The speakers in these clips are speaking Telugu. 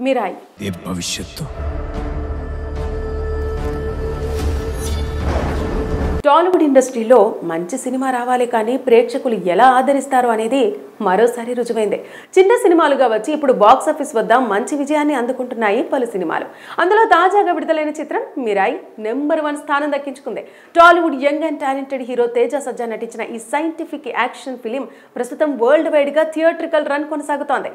మిరాయి ఏ భవిష్యత్తు టాలీవుడ్ ఇండస్ట్రీలో మంచి సినిమా రావాలి కానీ ప్రేక్షకులు ఎలా ఆదరిస్తారు అనేది మరోసారి రుజువైంది. చిన్న సినిమాలుగా వచ్చి ఇప్పుడు బాక్సాఫీస్ వద్ద మంచి విజయాన్ని అందుకుంటున్నాయి పలు సినిమాలు. అందులో తాజాగా విడుదలైన చిత్రం మిరాయి నంబర్ 1 స్థానం దక్కించుకుంది. Tollywood young and talented hero Teja Sajja నటించిన ఈ సైంటిఫిక్ యాక్షన్ ఫిలిం ప్రస్తుతం వరల్డ్ వైడ్ గా థియేట్రికల్ రన్ కొనసాగుతోంది.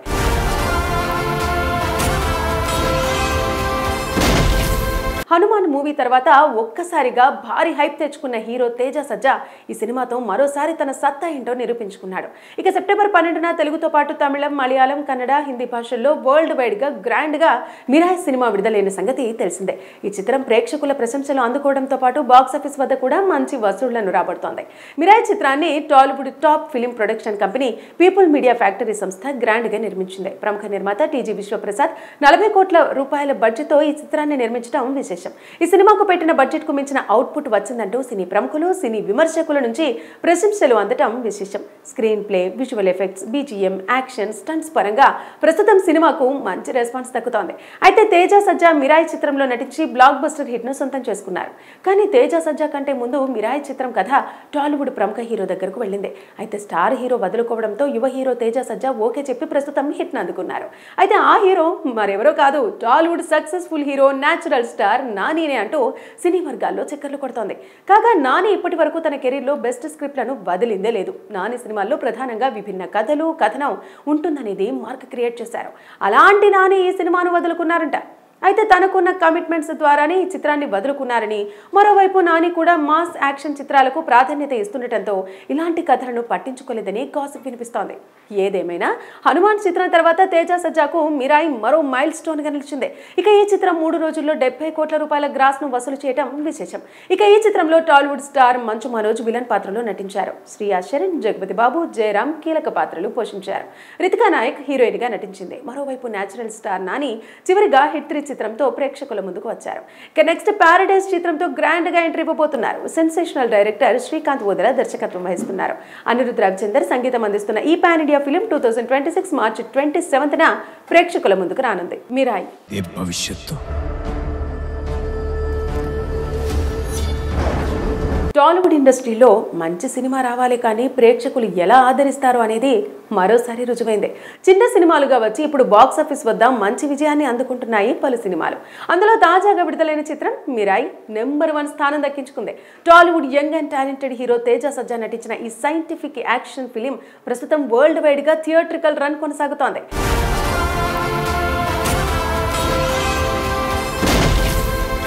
హనుమాన్ మూవీ తర్వాత ఒక్కసారిగా భారీ హైప్ తెచ్చుకున్న హీరో తేజ సజ్జా ఈ సినిమాతో మరోసారి తన సత్తా ఏంటో నిరూపించుకున్నాడు. ఇక సెప్టెంబర్ 12న తెలుగుతో పాటు తమిళం, మలయాళం, కన్నడ, హిందీ భాషల్లో వరల్డ్ వైడ్ గా గ్రాండ్ గా మిరాయి సినిమా విడుదలైన సంగతి తెలిసిందే. ఈ చిత్రం ప్రేక్షకుల ప్రశంసలు అందుకోవడంతో పాటు బాక్సాఫీస్ వద్ద కూడా మంచి వసూళ్లను రాబడుతోంది. మిరాయి చిత్రాన్ని Tollywood top film production company people media factory సంస్థ గ్రాండ్ గా నిర్మించింది. ప్రముఖ నిర్మాత టీజీ విశ్వప్రసాద్ 40 కోట్ల రూపాయల బడ్జెట్ తో ఈ చిత్రాన్ని నిర్మించడం విశేషం. ఈ సినిమాకు పెట్టిన బడ్జెట్ కు మించిన అవుట్పుట్ వచ్చిందంటూ సినీ ప్రముఖులు, సినీ విమర్శకుల నుంచి ప్రశంసలు అందటం విశేషం. Screenplay, visual effects, BGM, action, stunts పరంగా ప్రస్తుతం సినిమాకు మంచి రెస్పాన్స్ దక్కుతోంది. అయితే తేజ సజ్జా మిరాయి చిత్రంలో నటించి బ్లాక్ బస్టర్ హిట్ ను సొంతం చేసుకున్నారు. కానీ తేజ సజ్జా కంటే ముందు మిరాయి చిత్రం కథ టాలీవుడ్ ప్రముఖ హీరో దగ్గరకు వెళ్ళింది. అయితే స్టార్ హీరో వదులుకోవడంతో యువ హీరో తేజ సజ్జా ఓకే చెప్పి ప్రస్తుతం హిట్ ను అందుకున్నారు. అయితే ఆ హీరో మరెవరో కాదు, Tollywood successful hero, natural star నానినే అంటూ సినీ వర్గాల్లో చక్కర్లు కొడుతోంది. కాగా నాని ఇప్పటి వరకు తన కెరీర్లో బెస్ట్ స్క్రిప్ట్లను వదిలిందే లేదు. నాని సినిమాల్లో ప్రధానంగా విభిన్న కథలు, కథనం ఉంటుందనేది మార్క్ క్రియేట్ చేశారు. అలాంటి నాని ఈ సినిమాను వదులుకున్నారంట. అయితే తనకున్న కమిట్మెంట్స్ ద్వారానే ఈ చిత్రాన్ని వదులుకున్నారని, మరోవైపు నాని కూడా మాస్ యాక్షన్ చిత్రాలకు ప్రాధాన్యత ఇస్తుండటంతో ఇలాంటి కథలను పట్టించుకోలేదని గాసిప్ వినిపిస్తోంది. ఏదేమైనా హనుమాన్ చిత్రం తర్వాత తేజ సజ్జాకు మిరాయి మరో మైల్ స్టోన్ గా నిలిచింది. ఇక ఈ చిత్రం 3 రోజుల్లో 70 కోట్ల రూపాయల గ్రాస్ ను వసూలు చేయడం విశేషం. ఇక ఈ చిత్రంలో టాలీవుడ్ స్టార్ మంచు మనోజ్ విలన్ పాత్రలో నటించారు. శ్రియా శరణ్, జగపతి బాబు, జయరాం కీలక పాత్రలు పోషించారు. రితికా నాయక్ హీరోయిన్ గా నటించింది. మరోవైపు న్యాచురల్ స్టార్ నాని చివరిగా హిట్ 3 చిత్రంతో ప్రేక్షకుల ముందుకు వచ్చారు. ఇక నెక్స్ట్ ప్యారడైజ్ చిత్రంతో గ్రాండ్ గా ఎంట్రీ ఇవ్వబోతున్నారు. సెన్సేషనల్ డైరెక్టర్ శ్రీకాంత్ ఓదెల దర్శకత్వం వహిస్తున్నారు. అనిరుద్ రవిచందర్ సంగీతం అందిస్తున్న ఈ పాన్ ఇండియా ఫిలిం 2026 మార్చి 27న ప్రేక్షకుల ముందుకు రానుంది. మిరాయి ఏ భవిష్యత్తు టాలీవుడ్ ఇండస్ట్రీలో మంచి సినిమా రావాలి కానీ ప్రేక్షకులు ఎలా ఆదరిస్తారు అనేది మరోసారి రుజువైంది. చిన్న సినిమాలుగా వచ్చి ఇప్పుడు బాక్సాఫీస్ వద్ద మంచి విజయాన్ని అందుకుంటున్నాయి పలు సినిమాలు. అందులో తాజాగా విడుదలైన చిత్రం మిరాయి నంబర్ 1 స్థానం దక్కించుకుంది. Tollywood young and talented hero Teja Sajja నటించిన ఈ సైంటిఫిక్ యాక్షన్ ఫిలిం ప్రస్తుతం వరల్డ్ వైడ్ గా థియేట్రికల్ రన్ కొనసాగుతోంది.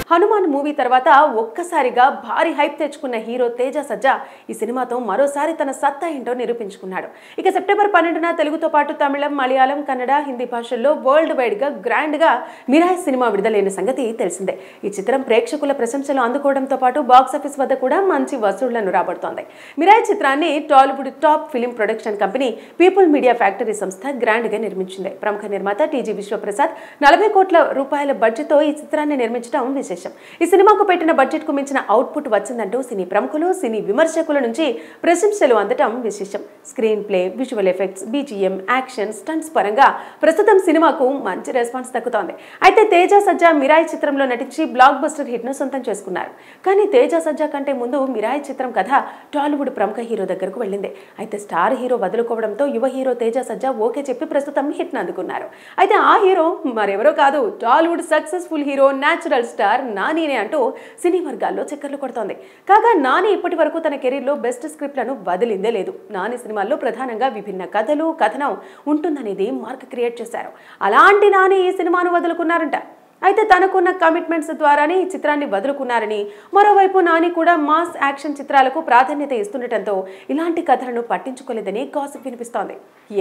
హనుమాన్ మూవీ తర్వాత ఒక్కసారిగా భారీ హైప్ తెచ్చుకున్న హీరో తేజ సజ్జా ఈ సినిమాతో మరోసారి తన సత్తా ఏంటో నిరూపించుకున్నాడు. ఇక సెప్టెంబర్ 12న తెలుగుతో పాటు తమిళం, మలయాళం, కన్నడ, హిందీ భాషల్లో వరల్డ్ వైడ్ గా గ్రాండ్ గా మిరాయి సినిమా విడుదలైన సంగతి తెలిసిందే. ఈ చిత్రం ప్రేక్షకుల ప్రశంసలు అందుకోవడంతో పాటు బాక్సాఫీస్ వద్ద కూడా మంచి వసూళ్లను రాబడుతోంది. మిరాయి చిత్రాన్ని Tollywood top film production company people media factory సంస్థ గ్రాండ్ గా నిర్మించింది. ప్రముఖ నిర్మాత టీజీ విశ్వప్రసాద్ 40 కోట్ల రూపాయల బడ్జెట్ తో ఈ చిత్రాన్ని నిర్మించడం విశేషం. ఈ సినిమాకు పెట్టిన బడ్జెట్ కు మించిన అవుట్పుట్ వచ్చిందంటూ సినీ ప్రముఖులు, సినీ విమర్శకుల నుంచి ప్రశంసలు అందటం విశేషం. Screenplay, visual effects, BGM, action, stunts పరంగా ప్రస్తుతం సినిమాకు మంచి రెస్పాన్స్ దక్కుతోంది. అయితే తేజ సజ్జా మిరాయి చిత్రంలో నటించి బ్లాక్ బస్టర్ హిట్ ను సొంతం చేసుకున్నారు. కానీ తేజ సజ్జా కంటే ముందు మిరాయి చిత్రం కథ టాలీవుడ్ ప్రముఖ హీరో దగ్గరకు వెళ్ళింది. అయితే స్టార్ హీరో వదులుకోవడంతో యువ హీరో తేజ సజ్జా ఓకే చెప్పి ప్రస్తుతం హిట్ ను అందుకున్నారు. అయితే ఆ హీరో మరెవరో కాదు, Tollywood successful hero, natural star నానినే అంటూ సినీ వర్గాల్లో చక్కర్లు కొడుతోంది. కాగా నాని ఇప్పటి వరకు తన కెరీర్లో బెస్ట్ స్క్రిప్ట్లను వదిలిందే లేదు. నాని సినిమాల్లో ప్రధానంగా విభిన్న కథలు, కథనం ఉంటుందనేది మార్క్ క్రియేట్ చేశారు. అలాంటి నాని ఈ సినిమాను వదులుకున్నారంట. అయితే తనకున్న కమిట్మెంట్స్ ద్వారానే ఈ చిత్రాన్ని వదులుకున్నారని, మరోవైపు నాని కూడా మాస్ యాక్షన్ చిత్రాలకు ప్రాధాన్యత ఇస్తుండటంతో ఇలాంటి కథలను పట్టించుకోలేదని గాసిప్ వినిపిస్తోంది.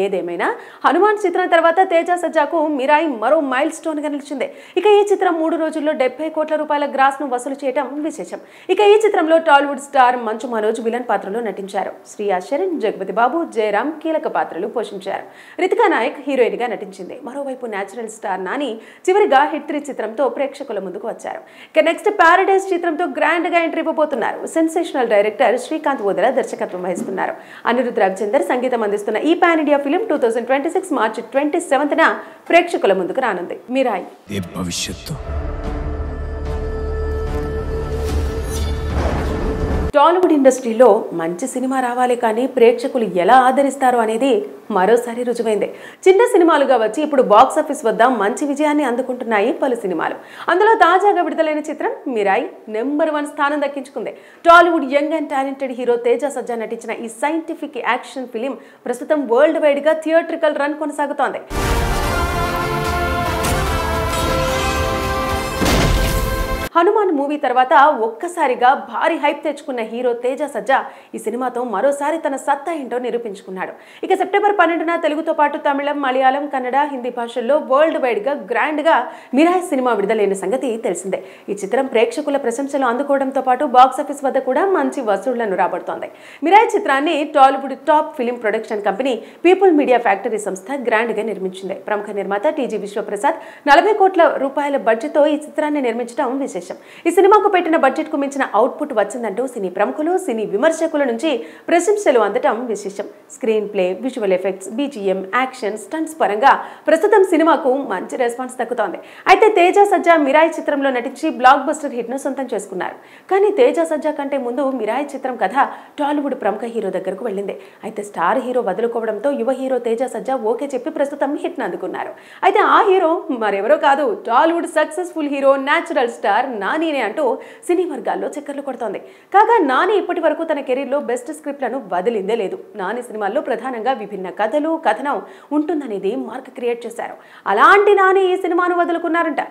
ఏదేమైనా హనుమాన్ చిత్రం తర్వాత తేజ సజ్జాకు మిరాయి మరో మైల్ స్టోన్ గా నిలిచింది. ఇక ఈ చిత్రం 3 రోజుల్లో 70 కోట్ల రూపాయల గ్రాస్ ను వసూలు చేయడం విశేషం. ఇక ఈ చిత్రంలో టాలీవుడ్ స్టార్ మంచు మనోజ్ విలన్ పాత్రలో నటించారు. శ్రియా శరణ్, జగపతి బాబు, జయరాం కీలక పాత్రలు పోషించారు. రితికా నాయక్ హీరోయిన్ గా నటించింది. మరోవైపు న్యాచురల్ స్టార్ నాని చివరిగా హిట్ 3 చిత్రంతో ప్రేక్షకుల ముందుకు వచ్చారు. ఇక నెక్స్ట్ ప్యారడైజ్ చిత్రంతో గ్రాండ్ గా ఎంట్రీ ఇవ్వబోతున్నారు. సెన్సేషనల్ డైరెక్టర్ శ్రీకాంత్ వోదెల దర్శకత్వం వహిస్తున్నారు. అనిరుద్ రవిచందర్ సంగీతం అందిస్తున్న ఈ పాన్ ఇండియా ఫిలిం 2026 మార్చి 27న ప్రేక్షకుల ముందుకు రానుంది. మిరాయి భవిష్యత్తు టాలీవుడ్ ఇండస్ట్రీలో మంచి సినిమా రావాలి కానీ ప్రేక్షకులు ఎలా ఆదరిస్తారు అనేది మరోసారి రుజువైంది. చిన్న సినిమాలుగా వచ్చి ఇప్పుడు బాక్సాఫీస్ వద్ద మంచి విజయాన్ని అందుకుంటున్నాయి పలు సినిమాలు. అందులో తాజాగా విడుదలైన చిత్రం మిరాయి నెంబర్ 1 స్థానం దక్కించుకుంది. Tollywood young and talented hero Teja Sajja నటించిన ఈ సైంటిఫిక్ యాక్షన్ ఫిలిం ప్రస్తుతం వరల్డ్ వైడ్ గా థియేట్రికల్ రన్ కొనసాగుతోంది. హనుమాన్ మూవీ తర్వాత ఒక్కసారిగా భారీ హైప్ తెచ్చుకున్న హీరో తేజ సజ్జా ఈ సినిమాతో మరోసారి తన సత్తా ఏంటో నిరూపించుకున్నాడు. ఇక సెప్టెంబర్ 12న తెలుగుతో పాటు తమిళం, మలయాళం, కన్నడ, హిందీ భాషల్లో వరల్డ్ వైడ్ గా గ్రాండ్ గా మిరాయి సినిమా విడుదలైన సంగతి తెలిసిందే. ఈ చిత్రం ప్రేక్షకుల ప్రశంసలు అందుకోవడంతో పాటు బాక్సాఫీస్ వద్ద కూడా మంచి వసూళ్లను రాబడుతోంది. మిరాయి చిత్రాన్ని Tollywood top film production company people media factory సంస్థ గ్రాండ్ గా నిర్మించింది. ప్రముఖ నిర్మాత టీజీ విశ్వప్రసాద్ 40 కోట్ల రూపాయల బడ్జెట్ తో ఈ చిత్రాన్ని నిర్మించడం విశేషం. ఈ సినిమాకు పెట్టిన బడ్జెట్ కు మించిన అవుట్పుట్ వచ్చిందంటూ సినీ ప్రముఖులు, సినీ విమర్శకుల నుంచి ప్రశంసలు అందటం విశేషం. Screenplay, visual effects, BGM, action, stunts పరంగా ప్రస్తుతం సినిమాకు మంచి రెస్పాన్స్ దక్కుతోంది. అయితే తేజ సజ్జా మిరాయి చిత్రంలో నటించి బ్లాక్ బస్టర్ హిట్ ను సొంతం చేసుకున్నారు. కానీ తేజ సజ్జా కంటే ముందు మిరాయి చిత్రం కథ టాలీవుడ్ ప్రముఖ హీరో దగ్గరకు వెళ్ళింది. అయితే స్టార్ హీరో వదులుకోవడంతో యువ హీరో తేజ సజ్జా ఓకే చెప్పి ప్రస్తుతం హిట్ ను అందుకున్నారు. అయితే ఆ హీరో మరెవరో కాదు, Tollywood successful hero, natural star నానినే అంటూ సినీ వర్గాల్లో చక్కర్లు కొడుతోంది. కాగా నాని ఇప్పటి వరకు తన కెరీర్లో బెస్ట్ స్క్రిప్ట్లను వదిలిందే లేదు. నాని సినిమాల్లో ప్రధానంగా విభిన్న కథలు, కథనం ఉంటుందనేది మార్క్ క్రియేట్ చేశారు. అలాంటి నాని ఈ సినిమాను వదులుకున్నారంట.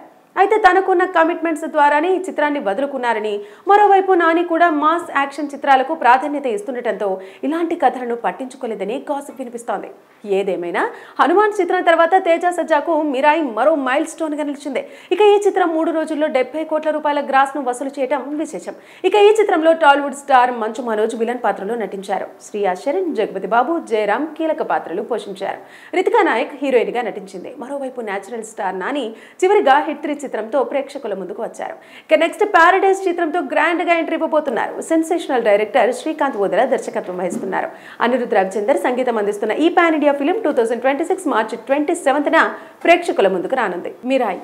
అయితే తనకున్న కమిట్మెంట్స్ ద్వారానే ఈ చిత్రాన్ని వదులుకున్నారని, మరోవైపు నాని కూడా మాస్ యాక్షన్ చిత్రాలకు ప్రాధాన్యత ఇస్తుండటంతో ఇలాంటి కథలను పట్టించుకోలేదని గాసిప్ వినిపిస్తోంది. ఏదేమైనా హనుమాన్ చిత్రం తర్వాత తేజ సజ్జాకు మిరాయి మరో మైల్ స్టోన్ గా నిలిచింది. ఇక ఈ చిత్రం 3 రోజుల్లో 70 కోట్ల రూపాయల గ్రాస్ ను వసూలు చేయడం విశేషం. ఇక ఈ చిత్రంలో టాలీవుడ్ స్టార్ మంచు మనోజ్ విలన్ పాత్రలో నటించారు. శ్రియా శరణ్, జగపతి బాబు, జయరాం కీలక పాత్రలు పోషించారు. రితికా నాయక్ హీరోయిన్ గా నటించింది. మరోవైపు నేచురల్ స్టార్ నాని చివరిగా హిట్ 3 చిత్రంతో ప్రేక్షకుల ముందుకు వచ్చారు. ఇక నెక్స్ట్ ప్యారడైజ్ చిత్రంతో గ్రాండ్ గా ఎంట్రీ ఇవ్వబోతున్నారు. సెన్సేషనల్ డైరెక్టర్ శ్రీకాంత్ వోదెల దర్శకత్వం వహిస్తున్నారు. అనిరుద్ రవిచందర్ సంగీతం అందిస్తున్న ఈ పాన్ ఇండియా ఫిలిం 2026 మార్చి 27న ప్రేక్షకుల ముందుకు రానుంది. మిరాయి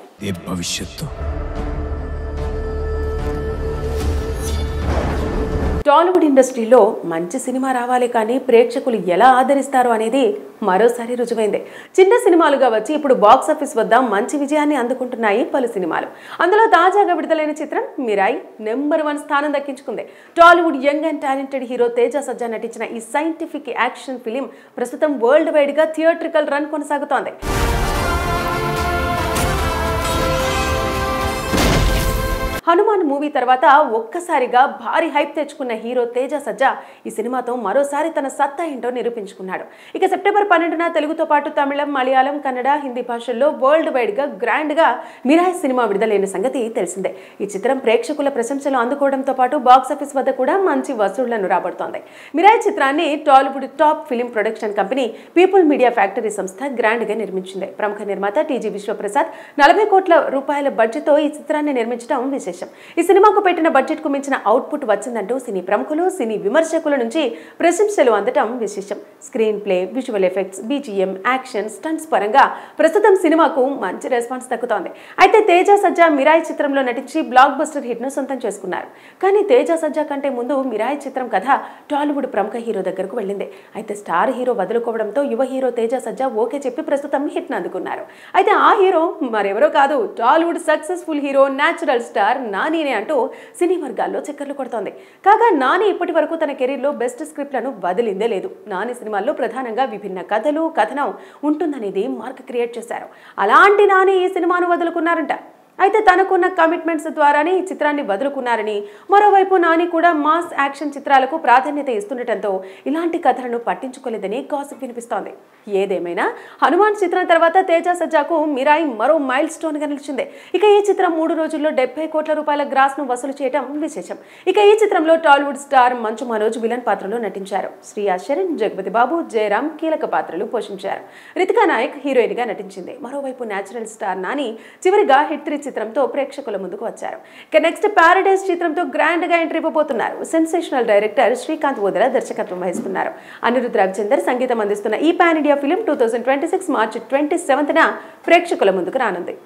భవిష్యత్తు టాలీవుడ్ ఇండస్ట్రీలో మంచి సినిమా రావాలి కానీ ప్రేక్షకులు ఎలా ఆదరిస్తారు అనేది మరోసారి రుజువైంది. చిన్న సినిమాలుగా వచ్చి ఇప్పుడు బాక్సాఫీస్ వద్ద మంచి విజయాన్ని అందుకుంటున్నాయి పలు సినిమాలు. అందులో తాజాగా విడుదలైన చిత్రం మిరాయి నెంబర్ 1 స్థానం దక్కించుకుంది. Tollywood young and talented hero Teja Sajja నటించిన ఈ సైంటిఫిక్ యాక్షన్ ఫిలిం ప్రస్తుతం వరల్డ్ వైడ్ గా థియేట్రికల్ రన్ కొనసాగుతోంది. హనుమాన్ మూవీ తర్వాత ఒక్కసారిగా భారీ హైప్ తెచ్చుకున్న హీరో తేజ సజ్జా ఈ సినిమాతో మరోసారి తన సత్తా ఏంటో నిరూపించుకున్నాడు. ఇక సెప్టెంబర్ 12న తెలుగుతో పాటు తమిళం, మలయాళం, కన్నడ, హిందీ భాషల్లో వరల్డ్ వైడ్ గా గ్రాండ్ గా మిరాయి సినిమా విడుదలైన సంగతి తెలిసిందే. ఈ చిత్రం ప్రేక్షకుల ప్రశంసలు అందుకోవడంతో పాటు బాక్సాఫీస్ వద్ద కూడా మంచి వసూళ్లను రాబడుతోంది. మిరాయి చిత్రాన్ని Tollywood top film production company people media factory సంస్థ గ్రాండ్ గా నిర్మించింది. ప్రముఖ నిర్మాత టీజీ విశ్వప్రసాద్ 40 కోట్ల రూపాయల బడ్జెట్ తో ఈ చిత్రాన్ని నిర్మించడం విశేషం. ఈ సినిమాకు పెట్టిన బడ్జెట్ కు మించిన అవుట్పుట్ వచ్చిందంటూ సినీ ప్రముఖులు, సినీ విమర్శకుల నుంచి ప్రశంసలు అందటం విశేషం. Screenplay, visual effects, BGM, action, stunts పరంగా ప్రస్తుతం సినిమాకు మంచి రెస్పాన్స్ దక్కుతోంది. అయితే తేజ సజ్జా మిరాయి చిత్రంలో నటించి బ్లాక్ బస్టర్ హిట్ ను సొంతం చేసుకున్నారు. కానీ తేజ సజ్జా కంటే ముందు మిరాయి చిత్రం కథ టాలీవుడ్ ప్రముఖ హీరో దగ్గరకు వెళ్ళింది. అయితే స్టార్ హీరో వదులుకోవడంతో యువ హీరో తేజ సజ్జా ఓకే చెప్పి ప్రస్తుతం హిట్ ను అందుకున్నారు. అయితే ఆ హీరో మరెవరో కాదు, Tollywood successful hero, natural star నానినే అంటూ సినీ వర్గాల్లో చక్కర్లు కొడుతోంది. కాగా నాని ఇప్పటి వరకు తన కెరీర్లో బెస్ట్ స్క్రిప్ట్లను వదిలిందే లేదు. నాని సినిమాల్లో ప్రధానంగా విభిన్న కథలు, కథనం ఉంటుందనేది మార్క్ క్రియేట్ చేశారు. అలాంటి నాని ఈ సినిమాను వదులుకున్నారంట. అయితే తనకున్న కమిట్మెంట్స్ ద్వారానే ఈ చిత్రాన్ని వదులుకున్నారని, మరోవైపు నాని కూడా మాస్ యాక్షన్ చిత్రాలకు ప్రాధాన్యత ఇస్తుండటంతో ఇలాంటి కథలను పట్టించుకోలేదని గాసిప్ వినిపిస్తోంది. ఏదేమైనా హనుమాన్ చిత్రం తర్వాత తేజ సజ్జాకు మిరాయి మరో మైల్ స్టోన్ గా నిలిచింది. ఇక ఈ చిత్రం 3 రోజుల్లో 70 కోట్ల రూపాయల గ్రాస్ ను వసూలు చేయడం విశేషం. ఇక ఈ చిత్రంలో టాలీవుడ్ స్టార్ మంచు మనోజ్ విలన్ పాత్రలో నటించారు. శ్రియా శరణ్, జగపతి బాబు, జయరాం కీలక పాత్రలు పోషించారు. రితికా నాయక్ హీరోయిన్ గా నటించింది. మరోవైపు నేచురల్ స్టార్ నాని చివరిగా హిట్ 3 చిత్రంతో ప్రేక్షకుల ముందుకు వచ్చారు. ఇక నెక్స్ట్ పారడైజ్ చిత్రంతో గ్రాండ్ గా ఎంట్రీ ఇవ్వబోతున్నారు. సెన్సేషనల్ డైరెక్టర్ శ్రీకాంత్ వోదెల దర్శకత్వం వహిస్తున్నారు. అనిరుద్ రవిచందర్ సంగీతం అందిస్తున్న ఈ పాన్ ఇండియా ఫిలిం 2026 మార్చి 27న ప్రేక్షకుల ముందుకు రానుంది.